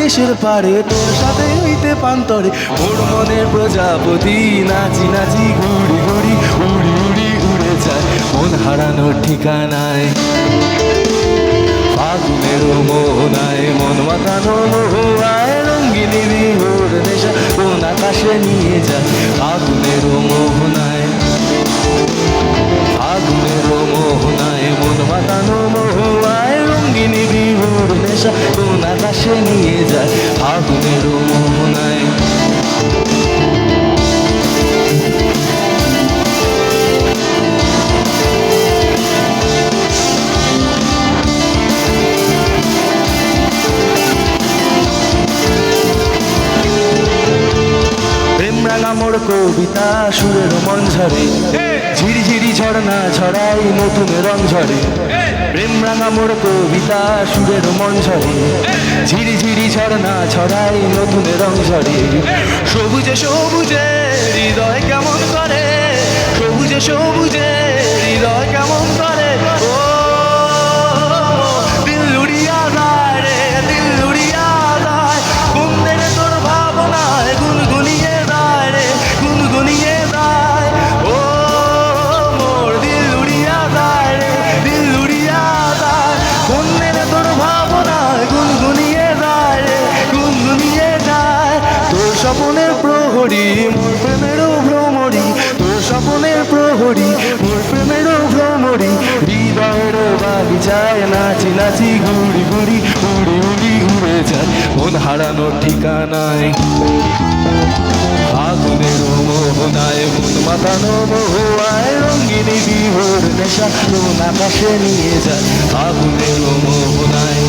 দেশের পারে তোর সাথে হইতে পান্তরে মোর মনের প্রজাপতি নাচি নাচি ঘুরি ঘুরি উড়ি উড়ি উড়ে যায় মন হারানোর ঠিকানায় ফাগুনের মোহনায় মন মাতানো মোহায় রঙ্গিনী বিহুর নেশা কোন আকাশে নিয়ে যায় ফাগুনের মোহনায় ফাগুনের মোহনায় মন মাতানো মোহায় রঙ্গিনী বিহুর নেশা কোন আকাশে নিয়ে যায় ফাগুনের মোহনায় মোর কবিতা সুরের মন ঝরে ঝিরিঝিরি ঝর্ণা ছড়াই নতুন রং ঝরে প্রেম রাঙা মোর কবিতা সুরের মন ঝরে ঝিরিঝিরি ঝর্ণা ছড়াই নতুন রং ঝরে সবুজে সবুজে হৃদয় কেমন করে সবুজে সবুজে হৃদয় কেমন করে ও দিল উড়িয়া যায় রে দিল উড়িয়া যায় কোন দিনে তোর ভাবনায় গুনগুনিয়ে গুনগুনিয়ে যায় ও মোর দিল উড়িয়া যায় রে দিল উড়িয়া যায় কোন দিনে তোর ভাবনায় গুনগুনিয়ে যায় রে গুনগুনিয়ে যায় তোর স্বপ্নের প্রহরী মোর প্রেমেরও ভ্রমরী তোর স্বপ্নের প্রহরী মোর প্রেমেরও ভ্রমরী হৃদয়ের বাগিচায় নাচি নাচি ঘুরি ঘুরি উড়ি উড়ি উড়ে যায় মন হারানোর ঠিকানায় ফাগুনের মোহনায় মন মাতানো মোহায় রঙ্গিনী বিহুর নেশা কোন আকাশে নিয়ে যায় ফাগুনের মোহনায়